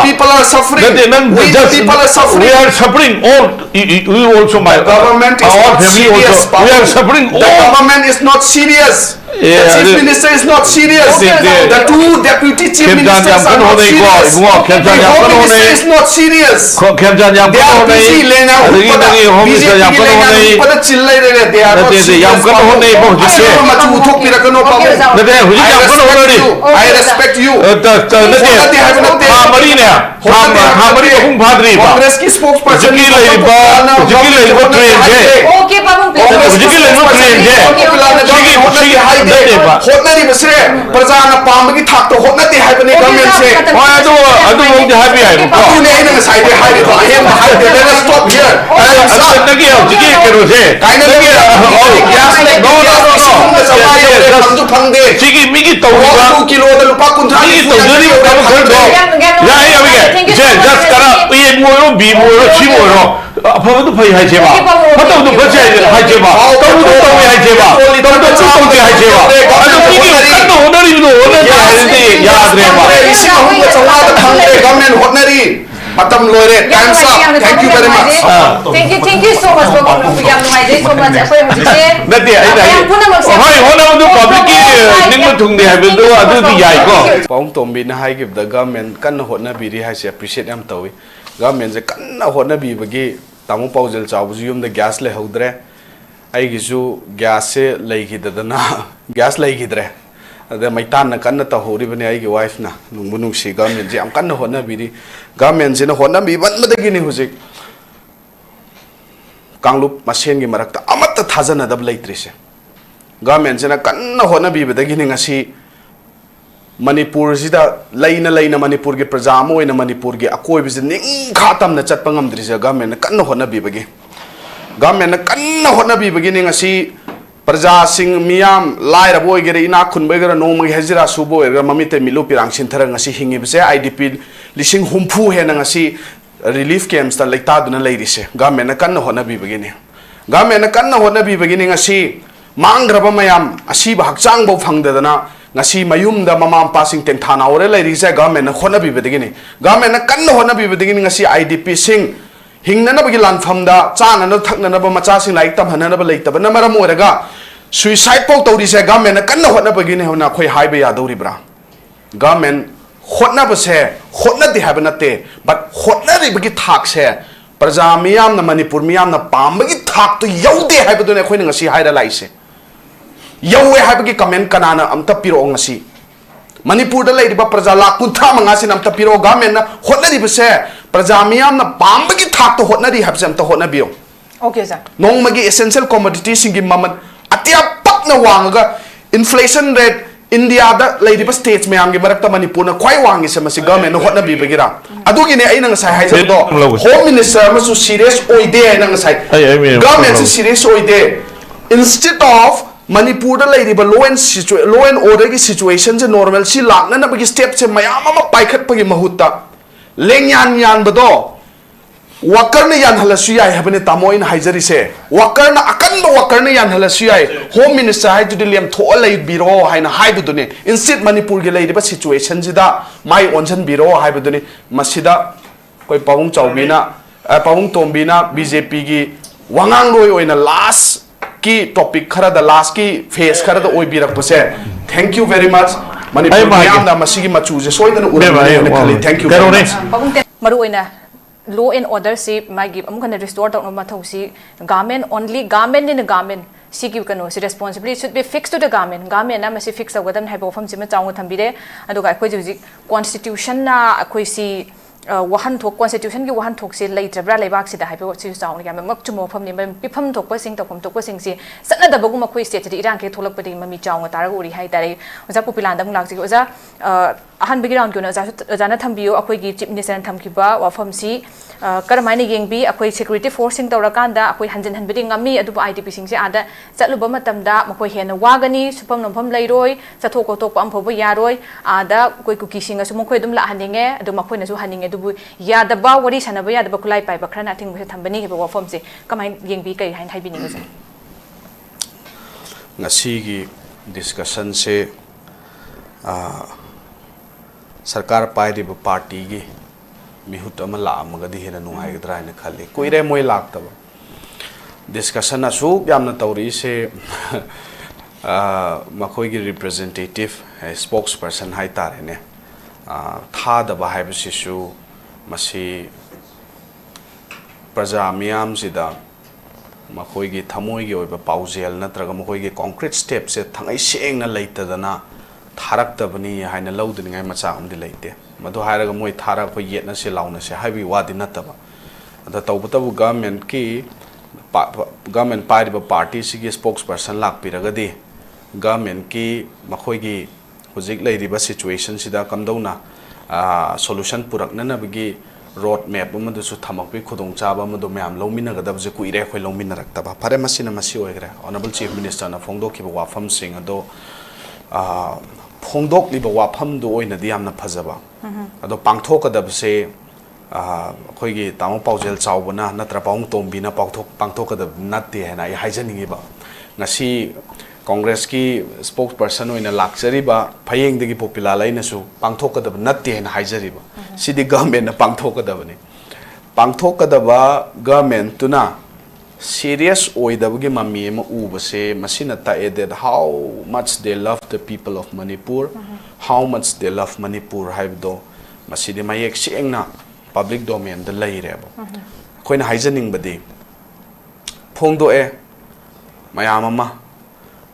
people are suffering. We are suffering. All you also my government is not serious. We are suffering. The government is not serious. The chief minister is not serious. The two deputy chief ministers are not serious. The home minister is not serious. They are busy laying out. They are not I respect you. Congress की spokesperson होटनरी बसे प्रजाना पामगी थाक तो होटनती है बने government से अदु वो हाबी है अदु ने इन साइड हाई तो अहेम हाई दे लेट्स स्टॉप हियर नगी जिकी करो से काइने लगे गैस ले नो फंदु फंदे जिकी मिगी तौबा 2 किलो द लुपा कुंथा मिगी तौजरी का खर दो या ये अभी जे जस्ट करा ए मोरो बी मोरो सी मोरो अफबदु फै हाय जेबा फतौदु फसे हाय जेबा तौदु तौय हाय जेबा तौदु तौदु हाय जेबा अदु मिगी कन्नो होनरिनो होनरि याद्रेबा इसी हुंगा चवाद फंदे government होनरि Matam loire, time's up. Thank you very much. Thank you so much. Yam nuai so much. Apoy mujhe. Nati ai dai. Hoi hona du public ki Ningthoujam de have do adu di yai ko. Paung tombi na hai give the government kan hotna biri hai se appreciate am tawi. Government je kan hotna bi bagi tamu paujel chabu yum the gas le hodre. Ai gisu gas se lai gi dadana gas lai gi dre. अदे मैतान न कन्न तहोरि बने आई wife ना नुंगबुनुंग सी government J am कन्न होना बिरी government जे न होना बि बनमदगी नि हुजिक कांगलुप मसेन गी मरकता अमत थाजन दब लैत्रिसे गवर्नमेंट जे न कन्न होना बि बदगी नि ngasi मणिपुर जिदा लैना लैना मणिपुर गे प्रजा मोइना मणिपुर गे अकोय बिजे निंग खातम न चटप ngamdrise गवर्नमेंट न कन्न होना बि बगे गवर्नमेंट न कन्न होना बि बगे नि ngasi प्रजा सिंह मियाम लाइर बोय गेरे इना खुन बगेरा नोम हेजिरा सुबो एगर ममिते मिलु पिरांग सिनथर ngasi hingi bse IDP लिसिंग हुमफु हे ngasi relief camps ta leita duna leirise government na kan hona bi begini government na kan hona bi begini ngasi mangraba mayam asi ba hakchang bo phangda dana ngasi mayum da mamam passing ten thana ore leirise government na hona bi begini government na kan hona bi begini ngasi IDP sing Hingna बगी लानफम दा चाना न थकना न मचा sing like तम हना न लेतब न मरम ओरगा सुइसाइड पौ तौरी से गवर्नमेंट कन्न होना बगी ने होना खोय हाइबे यादौरी ब्रा गवर्नमेंट होना बसे होना दि हाब नते बट होना रि बगी थाक से प्रजा मियाम न मणिपुर मियाम न पाम बगी थाक तो यौदे हाइब दुने खोय ngasi हाइरा लाइसे यौवे हाइब की कमेंट कनाना अमता पिरो ngasi मणिपुर दा लेरिबा प्रजा ला कुंथा मंगासिन अमता पिरो गवर्नमेंट न होना रि बसे प्रजा मियाम न पाम बगी थाक तो होना रि हाब से अमता होना बियो ओके सर नोंग मगी एसेंशियल कमोडिटी सिंगी ममन अतिया पक्ना वांगा इन्फ्लेशन रेट इंडिया दा लेरिबा स्टेट्स में आमगे मरकता मणिपुर न ख्वाई वांगी से मसी गवर्नमेंट होना बी बगिरा अदुगी ने आइना ngасai हाइ जदो होम मिनिस्टर मसु सीरियस ओइदे आइना ngасai गवर्नमेंट से सीरियस ओइदे इंस्टेड ऑफ मणिपुर दा लेरिबा लॉ एंड ऑर्डर की सिचुएशन से नॉर्मल सी लाकना न बगी स्टेप से मयाम मा पाइखत पगी महुत्ता लेंयान यान बदो वर्कर ने यान हलसु याय हबने तामोइन हाइजरी से वर्कर न अकन वर्कर ने यान हलसु याय होम मिनिस्टर हाइ टू दिलियम थो लई बिरो हाइना हाइबुदुने इंस्टेड मणिपुर के लेरिबा सिचुएशन जिदा माइ ओनजन बिरो हाइबुदुने मसिदा कोई पावुंग चौबीना पावुंग तोंबीना बीजेपी की वांगांग लोय ओइना लास्ट की टॉपिक खरा द लास्ट की फेस खरा द ओइ बिरकपसे thank you very much Manipur यामना मसिगी मचुजे सोइदन उरने खली thank you very much Maru ओइना law and order si mai give am kana restore ta ma thau si government only government in the government si give kano si responsibility should be fixed to the government na ma si fix agodam hai bofam si ma chaung thambire aduga akhoi ji constitution na akhoi si wahan thok constitution ki wahan thok se leitrabra leibak si da hai bo si chaung ya mak chumo pham ni pifam thok pa sing tokam thok pa sing si satna da bagum akhoi state ji irang ke tholak padi ma mi chaung tar uri hai tare oja Popilal da mung lak ji oja ahan bigi round kyona oja na thambiyo akhoi gi chief minister thamkiba wafam si करमाइने येंबी अखोई security forcing तौरकांदा अखोई हंजन हनबदी ngami aduba IDP sing se ada chatluba matamda makoi hena wagani supam nompham leiroi chathok kotok amphobо yaroi ada koi kuki sing asu makoi dum la haninge adu makoi na su haninge dubu yadaba wari sanaba yadaba kulai pai bakra na thing se thambani ke wafam se kamai yengbi kai hain haibini ngasi ngasi gi discussion se सरकार पाइरिब party की मिहुत अमा लामगदी हेना नुहाइगद्रा हैन खल्ले कोइरे मोय लाक्तब discussion असुक यामना तौरी से मखोइगी representative spokes person high तारेने थादबा हाइबसिसु मसी प्रजा मियाम सिदा मखोइगी थमोइगी ओइबा पाउजेल नत्रगा मखोइगी concrete step से थंगाई सेंगना लेतदना थारक्तबनी हाइना लौदनिङाइ मचा अमदि लेते मधु हाइरगा मोइ थारक खो येतना से लाउना से हाइबि वादि नतबा अदा तौबतबु गवर्नमेंट पाइरिबा पार्टी सिगी स्पोक्स पर्सन लाकपिरगदि गवर्नमेंट की मखोइगी हुजिक लेरिबा सिचुएशन सिदा कमदौना सॉल्यूशन पुरकननबगी रोड मैप अमदुसु थमकपि खुदोंचाबा अमदु म्याम लौमिनगदबजे कुइरे खoi लौमिनरक्तबा फरे मसिना मसि ओइग्रे ऑनरेबल चीफ मिनिस्टर ना फोंदोखिबा वाफम सिंह अदो फोंदोकलिबा वाफम दो ओइनदि यामना फजबा अदो पांगथोकदबसे अखोइगी तामो पाउजेल चावबना नत्र पाउंग तोंबिना पांगथोकदब नत्ते हैना आई हाइजनिंगिबा ngasi कांग्रेस की स्पोक्स पर्सन होइना लाक्चरीबा फयेंगदगी पोपिलाल आइनसु पांगथोकदब नत्ते हैना हाइजरीबा सिदि गवर्नमेंट ना पांगथोकदबने पांगथोकदबा गवर्नमेंट तुना serious oidabagi mami ma ubase masina taeded how much they love the people of Manipur, how much they love Manipur haibdo masidi mayek siengna public domain da laireba koina haijaning badi phongdo e mayam ama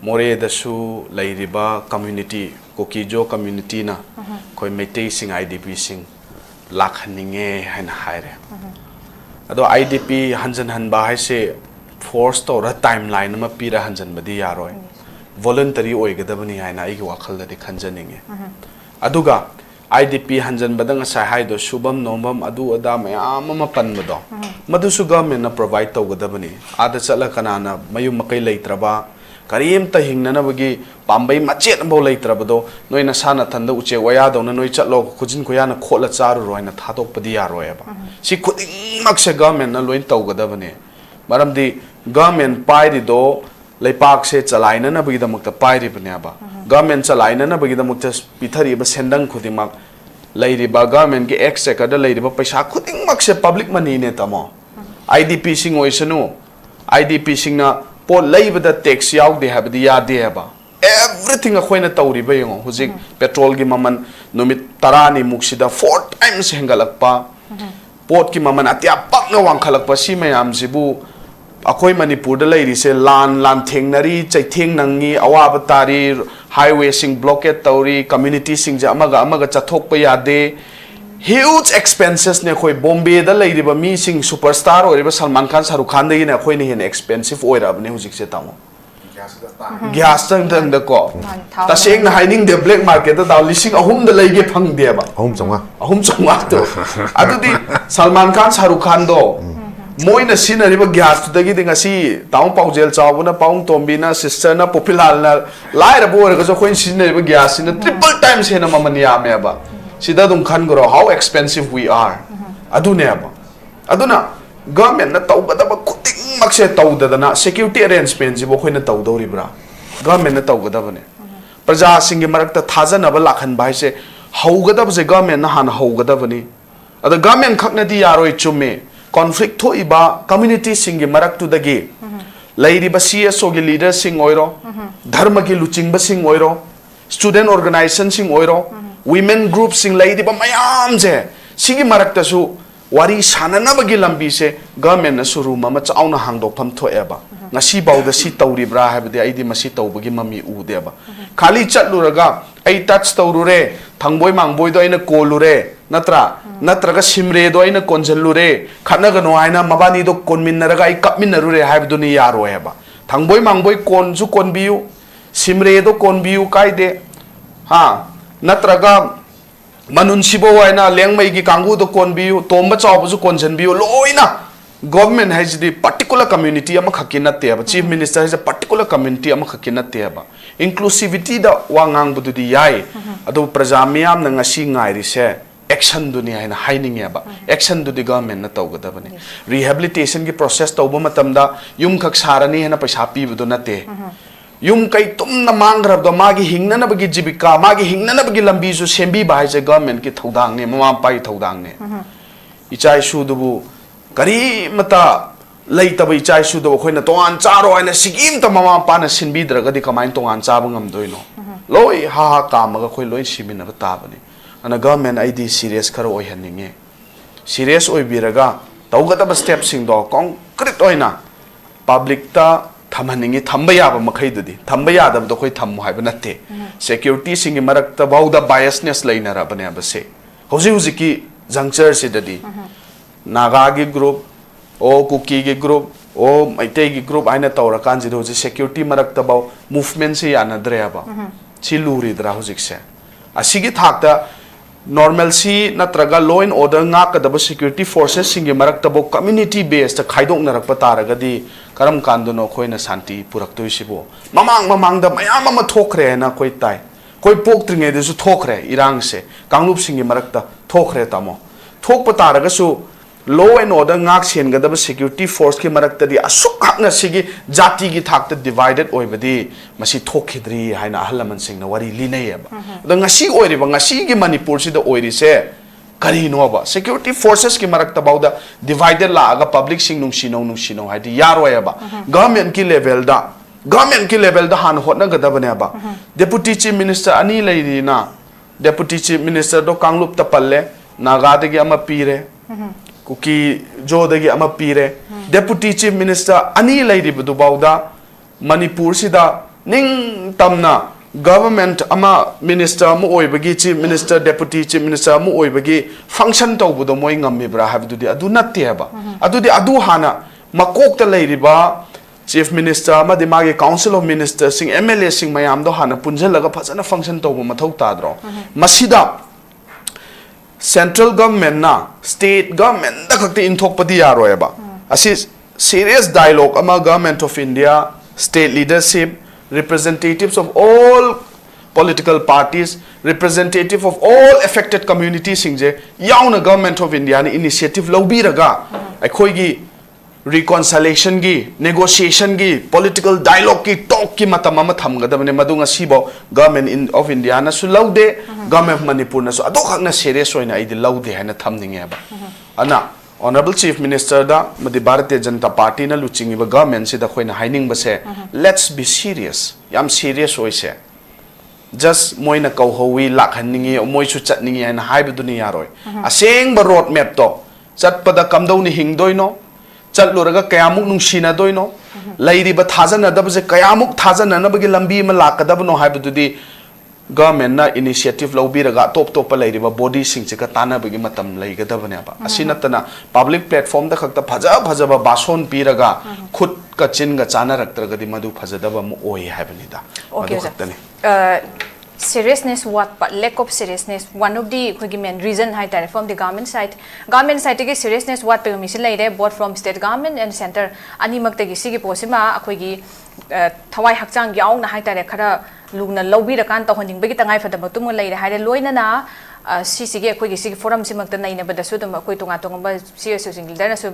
Moreh Da Haninge lairiba community kokijo community na koi metei sing IDP sing Lakhaninge haina haire ado IDP hanjan hanba haise force to ra timeline ma pira hanjan badi yaroi voluntary oigadabani haina igi wakhal da khanjaninge aduga IDP hanjan badang sa haido shubam nombam adu ada mayam ma panbado madu su government na provide to gadabani ada chala kanana mayum makai leitraba karim ta hingnana bagi pambai machet bo leitrabado noina sana thanda uche waya dona noi chatlo khujin ko yana khola charu roina thatok padi yaroeba si khuding makse government na loin tawgadabane maramdi government pairi do leipak se chalaina na bagi damakta pairi banyaba government chalaina na bagi damakta pithari ba sendang khudimak leiriba government ge exchequer da leiriba paisa khuding makse public money ne tamo IDP sing oisanu IDP sing na po leibada tax yaugde habdi yade haba everything akhoina tawriba yengo hujik petrol gi maman numit tarani muksida 4 times hengalakpa pot ki maman atia pakna wangkhalakpa si mayam jibu akhoi Manipur da leiri se lan thengnari chaitheng nangi awaba tari highway sing blockade tawri community sing ja amaga chathokpa yade huge expenses ne khoi Bombay da leiriba mi sing superstar oriba Salman Khan Shahrukh Khan degi ne khoi ne hen expensive oira abne hujik se tamo gas tang da ko ta sing na hiding the black market da lising ahum da leige phang de ba ahum chonga to adudi Salman Khan Shahrukh Khan do moina sinariba gas to degi dinga si taung paujel chawuna paung tombina sister na popilal na laira bo ga so khoi sinariba gas na triple times hena mamania me ba sida dum khan gro how expensive we are adune ba aduna government na tawgada ba kuting makse tawdadana security arrangement jibo khoina tawdoribra government na tawgada bane praja singi marakta thajana ba lakhan bai se hawgada ba government na han hawgada bani ada government khakna di yaroi chumme conflict thoiba community singi maraktu dagi lairi ba CSO gi leader sing oiro dharma gi luching ba sing oiro student organization sing oiro women group sing lady ba mayam je sigi marakta su wari sanana bagi lambi se government na suru mama chauna hangdok pham thoeba ngasi bawda si tawribra habde aidi masi tawbagi mami u deba khali chatluraga ai touch tawrure thangboy mangboy do aina kolure natraga simre do aina konjalure khanaga no aina mabani do konminnaraga ai kapminnarure habduni yaro heba thangboy mangboy konju konbiu simre do konbiu kaide ha natraga manun sibo waina lengmai gi kangu do konbiu tomba chawbu konjanbiu loina government has the particular community ama khakina te ba chief minister has a particular community ama khakina te ba inclusivity da wangang budu di yai adu prajamiyam na ngasi ngai ri se action duni haina haining ya ba action du di government na tawgada bani rehabilitation gi process tawba matamda yum khak sarani hena paisa pi budu na te yum kai tumna mangrab do magi hingna na bagi jibika magi hingna na bagi lambi su sembi bahai je government ki thodang ne mama pai thodang ne ichai su dubu kari mata lei tabai ichai su do khoina tongan charo aina sigim ta mama pa na sinbi draga di kamain tongan chaba ngam doino loi ha kam ga khoi loi simina ba ta bani ana government id serious kharo oi haninge serious oi biraga tawga ta step sing do concrete oina public ta thamhaningi thamba yaba makhai dudi thamba yadam do khoi thammu haiba natte security singi marakta bauda biasness leina ra bane abase hoji hoji ki juncture se dadi naga gi group o kuki gi group o maitei gi group aina tawra kan ji hoji security marakta bau movement se yana dre aba chiluri dra hoji se asigi thakta normalcy natraga law and order nga kadaba security forces singi marakta bo community based khaidok narak pataraga di karam kanduno khoina santi purak toisibo mamang da mayam ama thokre na koi tai koi pok tringe de su thokre irang se kanglup singi marakta thokre tamo thok pataraga su law and order ngak sen gadaba security force ki marakta di asuk hakna sigi jati gi thakta divided oibadi masi thokhidri haina ahalaman singna wari linai aba da ngasi oiriba ngasi gi manipur si da oiri se kari no ba security forces ki marakta bauda divided la aga public sing nung sino haidi yaro aba government ki level da han hotna gadabane aba deputy chief minister ani leiri na deputy chief minister do kanglup ta palle naga de gi ama pire kuki jo dagi ama pire deputy chief minister ani lairi budu bauda manipur sida ning tamna government ama minister mu oibagi chief minister deputy chief minister mu oibagi function to budu moi ngammi bra habdudi adu natte haba adu hana makok ta lairi ba chief minister ama de magi council of ministers sing mla sing mayam do hana punjalaga phajana function to bu mathau ta dro masida central government na state government da khakti inthok padi yaro eba asi serious dialogue ama government of india state leadership representatives of all political parties representative of all affected communities singje yauna government of india ni initiative lobiraga akhoi gi reconciliation gi negotiation gi political dialogue ki talk ki matam ama thamgadabne madunga sibo government of india na su laude government of manipur na su ado khakna serious oina idi laude hana thamninge ba ana honorable chief minister da madi bharatiya janata party na luching ba government si da khoina haining ba se let's be serious yam serious oise just moina kau howi lakhaninge moi su chatninge hana haibu duni yaroi aseng ba road map to chatpada kamdau ni hingdoino chaluraga kayamuk nungsina doino lairi ba thajana dabje kayamuk thajana na bagi lambi ma lakadabno haibududi government na initiative lobiraga top lairi ba body singche ka tana bagi matam laigadabane ba asinatana public platform da khakta phaja ba bason piraga khut ka chin ga chana raktraga di madu phajadaba mu oi haibani da okay seriousness what but lack of seriousness one of the main reason hai tare from the government side ge seriousness what permission lai re both from state government and center ani mak te gi sigi posima akhoi gi thawai hakchang yaung na hai tare khara lugna lobi ra kan to honing bagi tangai fada batum lai re hai re loina na sigi akhoi gi sigi forum simak ta naina bada su dum akhoi tonga ba CSO sing leader na su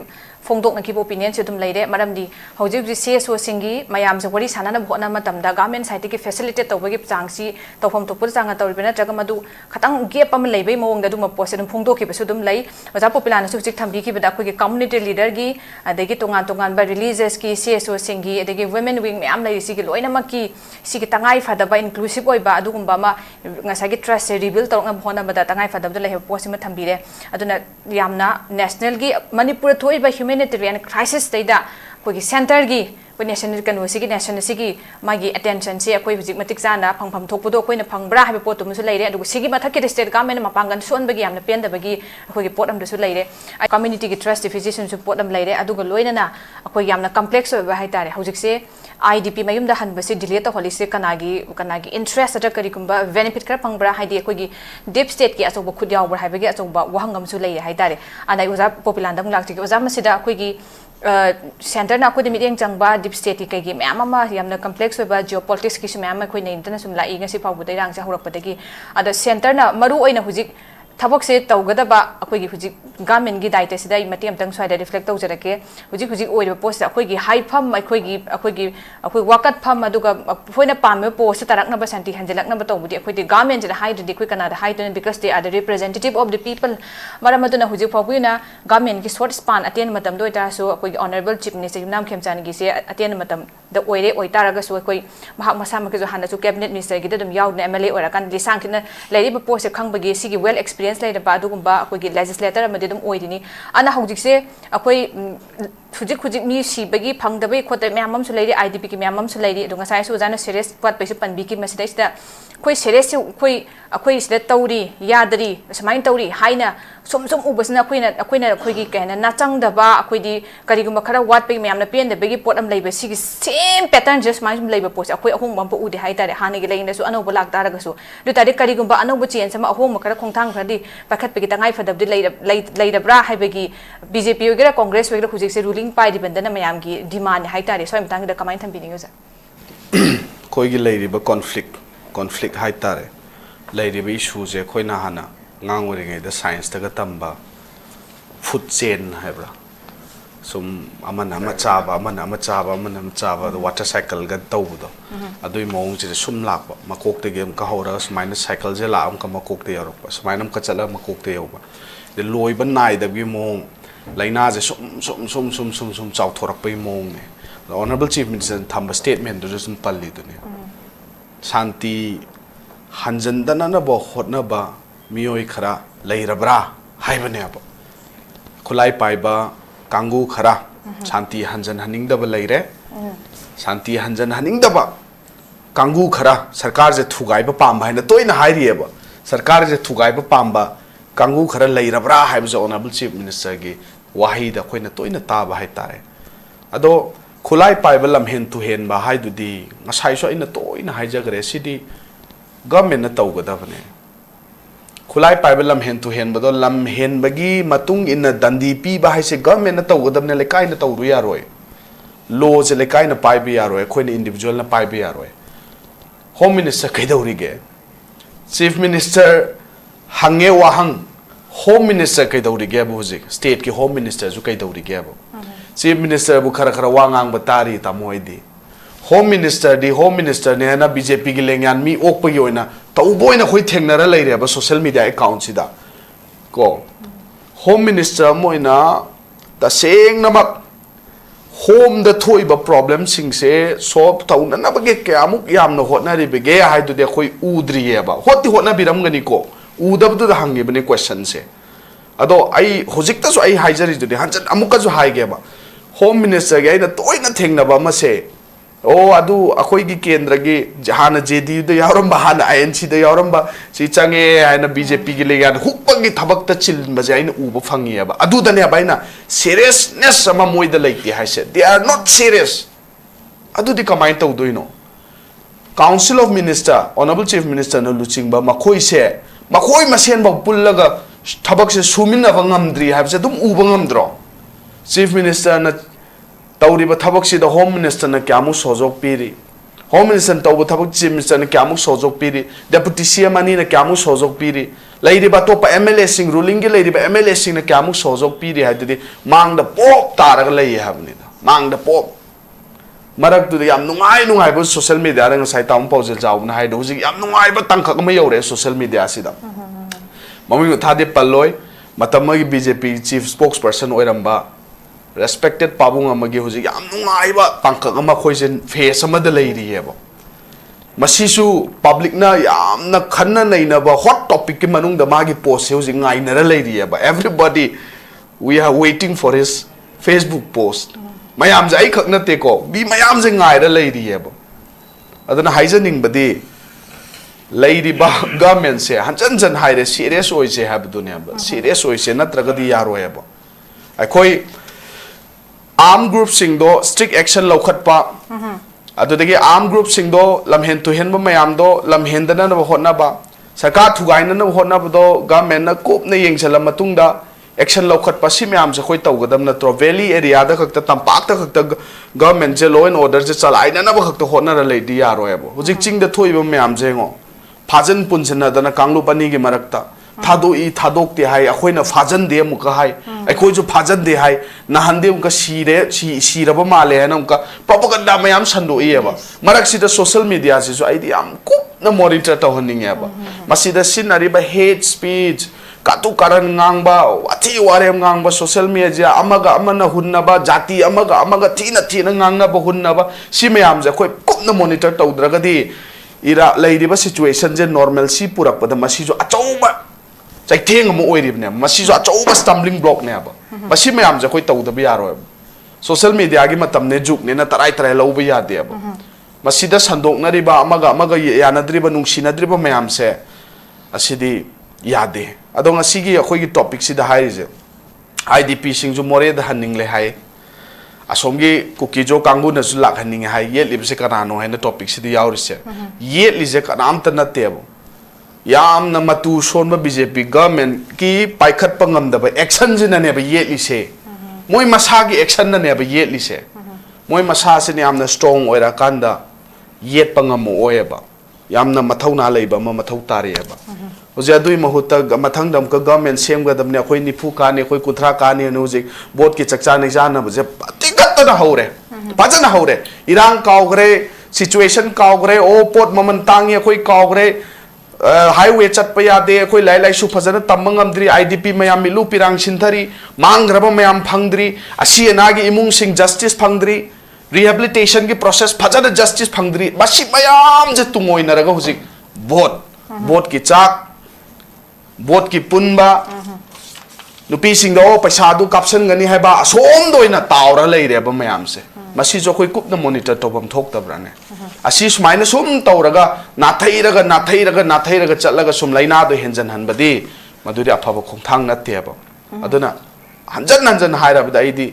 phongdok na ki opinion su dum lai re maram di hojik ji CSO singi mayam se wari sana na bhona matam da government side ki facilitate to bagi changsi to phom to pur changa to bena traga madu khatang gap am leibai mawong da dum post dum phongdok ki su dum lai oja popila na su chik thambi ki bada akhoi gi community leader gi adegi tonga ba religious ki CSO singi adegi women wing me am lai sigi loina ma ki sigi tangai fada ba inclusive oi ba adu gumba ma ngasa gi trust rebuild to ngam bhona da tangai fada da lai post ma thambire aduna yamna national gi manipur thoi ba humanitarian crisis taida koi center gi national kanu sigi national sigi magi attention se akoi bijik matik jana phangpham thokpudo koina phangbra habi pot tum su leire adu sigi mathak ki state government mapangan son bagi yamna pen da bagi akoi gi pot am su leire community gi trust deficit su pot am leire adu ga loina na akoi yamna complex ba hai tare hojik se IDP mayum da han basi delete to holise kanagi interest ata kari kumba benefit kra phangbra haidi akoi gi deep state ki asoba khud yaw bra habi gi asoba wahangam su leire hai tare anai oza popular dang lak ti oza masida akoi gi center na akoi meeting changba deep state ki gi mama ma yamna complex ba geopolitics ki su mama akoi nei international la inga si phabu dai rang cha horak padagi ada center na maru oina hujik thapok se tawgadaba akoi gi huji government gi daite sidai mati amtang swaida reflect tawjarake huji oiba post akoi gi high pham akoi wakat pham aduga foina pame post tarakna ba santi hanjalakna ba tawbudi akoi di government jena hide di akoi kana da hide because they are the representative of the people maramaduna huji phawina government gi short span aten matam doi ta so akoi honorable chief minister nam khemchan gi se aten matam da oire oitaraga so akoi mahak masa ma ki jo hana su cabinet minister gi dum yaw na MLA ora kan lisang kina lady ba post khangbagi sigi well experience lai da ba dugumba akoi gi legislator amadi dum oidini ana hojik se akoi hujik mi si bagi phangdabai khotai myamam su leiri IDP ki myamam su leiri dunga sai su jana serious pat paisu panbi ki message da koi serious akoi sida tauri yadari samain tauri haina som ubasna akoina gi kana na changda ba akoi di kariguma khara wat pe myamna pen da bagi pot am leiba sigi same pattern just mai leiba post akoi ahong bam pu udi haitare hani gi leina su ano bolak taraga su du tare karigumba ano bu chen sama ahong makara khongthang khadi pakhat pe gi tangai fadab di leida bra haibagi BJP ogera Congress ogera hujik se ruling pai di bandana mayam gi demand haitare so im tang da kamai tham biningo sa koi gi leiriba conflict haitare leiriba issue je khoina hana ngang oringai da science ta ga tamba food chain haibra sum amana ma chaba the water cycle ga tawdo adui mong je sum lakba makok te game ka hora sumaina cycle je la am ka makok te yorok sumaina ka chala makok te yoba de loi ban nai da bi mong laina je sum chaw thorak pai mong ne the honorable chief minister thamba statement do sum palli do ne shanti hanjandana na bo hotna ba miyoi khara leirabra haibane aba khulai paiba kangu khara shanti hanjan haning daba leire shanti hanjan haning daba kangu khara sarkar je thugai ba pam haina toina hairi aba sarkar je thugai ba pamba kangu khara leirabra haib jo honorable chief minister gi wahi da khoina toina ta ba hai tare ado khulai paiba lam hen tu hen ba hai du di ngasai so ina toina hai jagre sidi government na tawgadabane khulai paiba lam hen tu hen bado lam hen bagi matung in dandi pi ba hai se government na tawgadabne lekai na tawru ya roi law je lekai na pai bi ya roi khoi na individual na pai bi ya roi home minister kaidawri ge chief minister hange wahang home minister kaidawri ge bu ji state ki home minister ju kaidawri ge bu chief minister bu khara wangang batari tamoidi home minister ne na BJP gi lengyan mi okpa yoina tauboina khoi thengnara leire ba social media account sida ko home minister moina ta seng namak home da thoi ba problem sing se solve tauna na bage ke amuk yam no hotna ri bege hai du de khoi udri ye ba hoti hotna biram gani ko udab du da hangi bani question se ado ai hojik ta so ai haijari du de hanjan amuka ju hai ge ba home minister ge na toina thengna ba ma se oh adu akoi gi kendra gi hana JD da yaram ba hana INC da yaram ba si change haina BJP gi legan hukpang gi thabak ta chil ba jai na uba phangi ba adu da ne ba na seriousness sama moi da laiti hai se they are not serious adu di kamai tau doino council of minister honorable chief minister na luching ba makhoi masen ba pullaga thabak se sumin na ngamdri ha se dum uba ngamdro chief minister na tawriba thabak si da home minister na kyamu sojok piri home minister tawba thabak chief minister na kyamu sojok piri deputy CM ani na kyamu sojok piri lairiba topa MLA sing ruling gi lairiba MLA sing na kyamu sojok piri hadidi mang da pop taraga lei habni da mang da pop marak tu yam nungai ba social media rang sai taum paujel jaw na hai do ji yam nungai ba tangkhak ma yore social media sida mami thade palloi matamagi BJP chief spokesperson oiramba respected pabung amagi hoji yam nungai ba tangkhak ma khoisen face ama da leiri hebo masisu public na yam na khanna nei na ba hot topic ki manung da magi post hoji ngai na leiri heba everybody we are waiting for his Facebook post mayam jai khak na te ko bi mayam je ngai ra leiri hebo adana haijaning badi leiri ba government se hanjan jan haire serious oi se have dunia ba serious oi se natragadi yaro hebo akoi armed group sing do strict action lokhat pa adudagi armed group sing do lamhen to hen ba mayam do lamhen dana na hotna ba sarkar thugaina na hotna ba do government na kop na yengsala matungda action lokhat pa si mayam se khoi tawgadam na tro valley area da khakta tampak ta khakta government je law and order je chalai na ba khakta hotna ra lei di yaro ebo hujik ching da thoi ba mayam je ngo phajan punchna dana kanglu pani gi marakta थादोक्ते हाय अखोइना फाजन दे मुका हाय अखोइजु फाजन दे हाय नहंदे उनका सीरब माले है ना उनका propaganda मयाम संदोइएबा मरक्सिदा social media से आइदी याम कुपना monitor तौहनिंगेबा मसिदा सिनरिबा hate speech कातु कारण ngang वाथी वारेम ngang social media अमगा अमना हुन्नबा जाति अमगा थीना ngang हुन्नबा सि मयाम जे कोइ कुपना मॉनिटर तौद्रगदी इरा लेरिबा सिचुएशन जे नॉर्मल सी पुरकपदा मसिजो अचौबा चाइथेंग अमो ओइरिबने मसिजो अचौबा स्टम्बलिंग ब्लॉक ने अब मसि मयाम जे कोइ तौदबा यारो सोशल मीडिया की मतम ने जुग ने तराई तराई लौबा यादे अब मसिदा संदोकनरिबा अमगा यानद्रिबा नुंसिनद्रिबा मयाम से असिदी यादे अदो ngasiगी अखोइगी टॉपिक सिदा हाइजे आईडीपी सिंजु मोरे दा हनिंगले हाय असोमगी कुकीजो कांगु नसु लाखनिंग हाय येतलिबसे कनानो हायना टॉपिक सिदा यावरिसे येतलिजे कनामत नतेबो यामना मतु सोनबा बीजेपी गवर्नमेंट की पाइखत पंगमदबा एक्शन जिननेबा येतलिसे मोय मसागी एक्शन ननेबा येतलिसे मोय मसा से यामना स्ट्रांग ओइरा कांदा येत पंगम ओएबा यामना मथौना लेबा मथौ तारेबा होजे अदुई महुता मथंग दम का गवर्नमेंट सेमगदमने अखोइ निफु काने अखोइ कुथरा काने होजे बोर्ड की चक्चा नै जाना बजे तिगत्तना हौरे फजना हौरे इरांग काउग्रे सिचुएशन काउग्रे ओ पोट ममन तांगी अखोइ काउग्रे हाईवे चटप यादे अखोइ लाई लाई सु फजना तमंगमद्री आईडीपी मयाम मिलु पिरांग सिंथरी मांगरबा मयाम फंगद्री असी अनागी इमुंग सिंग जस्टिस फंगद्री रिहेबिलिटेशन की प्रोसेस फजना जस्टिस फंगद्री बसी मयाम जे तुंगोइनरगा होजिक बोट की चाक बोट की पुनबा नुपी सिंगदो पैसादु कापसन गनी हैबा असोम दोइना तावरा लेरेबा मयाम से मसी जो कोई कुपना मॉनिटर तोबम थोक्तब्राने असी सुमाइना सुम तौरगा नाथैरगा चलगा सुम लाइना दो हेंजन हनबदी मदुरी अफाबा खोंथांग नतेबा अदुना हंजन हाइराबदा आइदी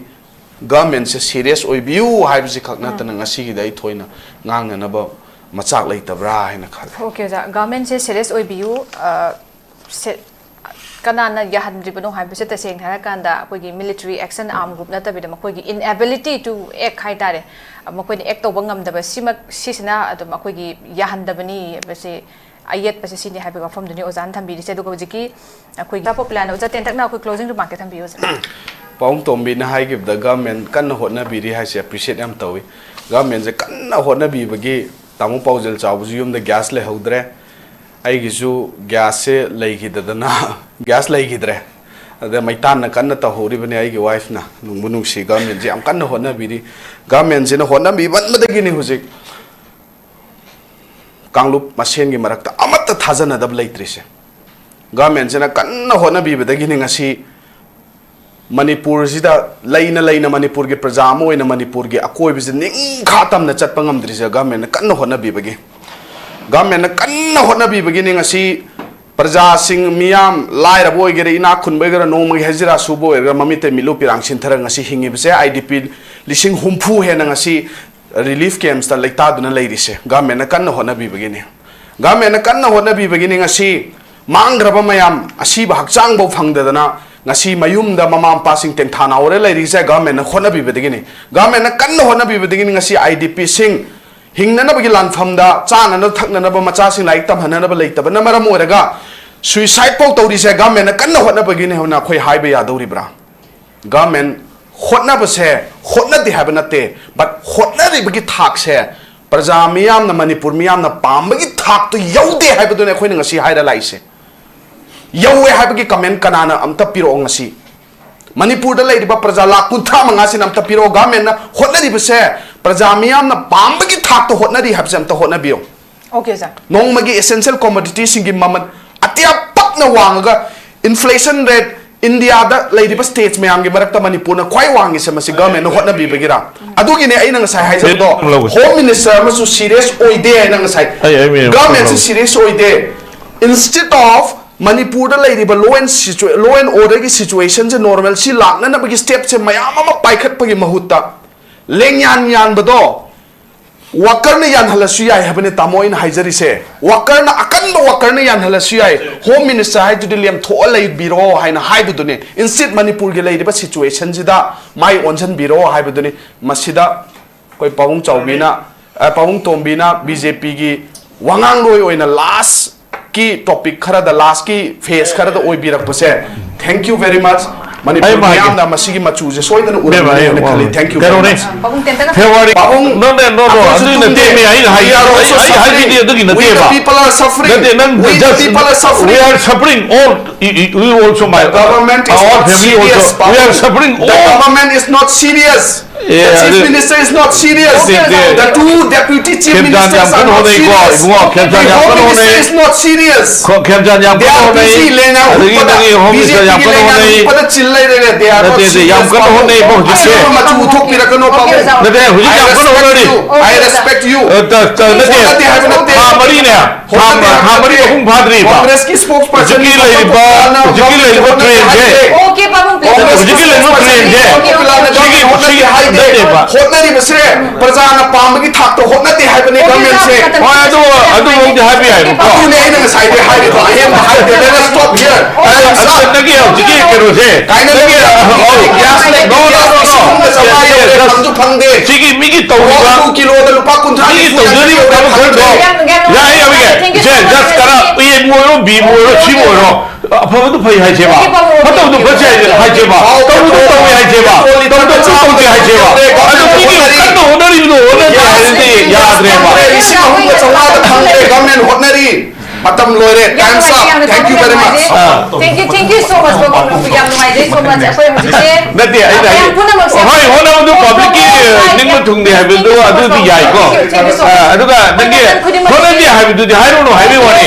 गवर्नमेंट से serious ओइबियु हाइबसी खकनतन ngasi gi dai thoina ngangnaba machak leitabra haina khal okay ja government se serious oibiu kanana yahandribano haibase taseng hara kanda akogi military action arm group natabida makogi inability to act haitare makoi act toba ngamdaba sisina adum akogi yahandabani base ayet base sini haiba from duni ozan thambiri se dugo jiki akogi popilal oja tentakna akoi closing remark ke thambiyo paung tombi na hai give the government kan hotna biri hai se appreciate am tawi government je kan hotna bi bagi tamu paujel chawbu yum the gas le hodre ai gisu gas se leigidadana gas leigidre ade maitan na kan ta hori bane ai gi wife na nungbu nungsi government je am kan hotna biri government je na hotna bi ban madagi ni hujik kanglup masen gi marakta amatta thajana dab leitrise government je na kan hotna bi badagi ni ngasi manipur sida laina manipur ge prajamo ina manipur ge akoi bi ningthatam na chatpa ngamdri ga men kan hona bi bagi government kan hona bi bagi ngasi praja sing miyam laira boy ge ina khun bai ga no ma hezira su boy ga mamite milu pirang sin thara ngasi hingi bse idp lising humpu he na ngasi relief camps ta laita duna leiri se government kan hona bi bagi ne government kan hona bi bagi ngasi mangraba mayam asi ba hakchang bo phangdadana ngasi mayum da mama passing ten thana ore lai ri se government na khona bi bedegini government na kan hona bi bedegini ngasi idp sing hingna na bagi lan pham da chana na thakna na ba macha sing like tam hana na ba leita ba na mara moraga suicide pok tori se government na kan hona begini hona khoi hai ba ya dori bra government hotna ba se hotna di ha ba na te but hotna ri bagi thak se praja miyam na manipur miyam na pam bagi thak to yaude ha ba do ne khoi na ngasi hai da lai se yawe haibagi comment kanana amta piro ngasi manipur da leiba praja la kuntha mangasi namta piro government na hotnari bse praja miyam na pambagi thak to hotnari habse amta hotna bio okay sir nongmagi essential commodities singi maman atia pakna wanga inflation rate india da leiba states mayam gi marakta manipur na kwai wangi se masi government na hotna bi bagira adugi ne aina ngasai hai do home minister masu serious oide na ngasai government is serious oide instead of manipur da leiriba law and order ki situation je normal si lakna na bagi step se mayam ama paikhat pagi mahutta lengyan bado worker na yan halasu yai habane tamoin haijari se worker na akan ba worker na yan halasu yai home minister hai to diliam tho lai biro haina haibudu ne instead manipur ge leiriba situation jida mai onjan biro haibudu ne masida koi pawung chawbina pawung tombina bjp gi wangang loi oina last की topic खरा द last की phase खरा द ओइ बिरक पसे thank you very much Manipur मियाम दा मसीगी मचू जे सोइदन उरने ने खाली thank you very much February no adu na te me ai video adu na te ba people are suffering people are suffering we are suffering all we also my government is our not family serious also we are suffering the all government is not serious the chief minister is not serious the two deputy chief ministers are not serious the home minister is not serious they are busy lena busy lena pada chillai re they are not serious machu thok pirakano pa I respect you Congress ki spokesperson Okay, Pabung, hotnari basre prajana pamgi thak to hotnati haibani government se adu wong happy hai ko ne ina sai de hai to I am hai de let us stop here nagi jigi kero se kaina nagi no phangde jigi migi to 2 kilo da lupa kunthra migi to jari ko khar do ya ai abige just kara e mo ro bi mo ro chi mo ro afabadu phai hai che ba fatawdu phai hai che ba tawdu hai che ba tawdu hai che ba adu migi kanno honari no honari yaad re ba isi ahunga chawada phangde government hotnari matam loire times up thank you very much thank you so much Pabung yam ngai jai so much akoi hojise nati ai dai hoi hona du public ki ningma thungde hai bi do adu di yai ko adu ga nangi hona di hai bi du hai no hai bi wani